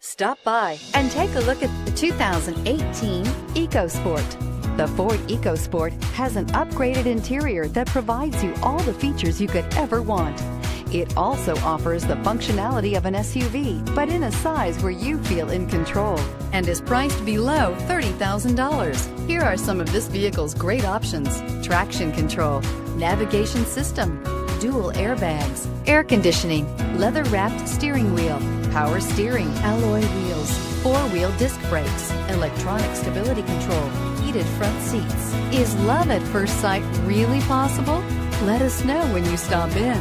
Stop by and take a look at the 2018 Ecosport. The Ford Ecosport has an upgraded interior that provides you all the features you could ever want. It also offers the functionality of an SUV, but in a size where you feel in control, and is priced below $30,000. Here are some of this vehicle's great options: traction control, navigation system, dual airbags, air conditioning, leather-wrapped steering wheel, power steering, alloy wheels, four-wheel disc brakes, electronic stability control, heated front seats. Is love at first sight really possible? Let us know when you stop in.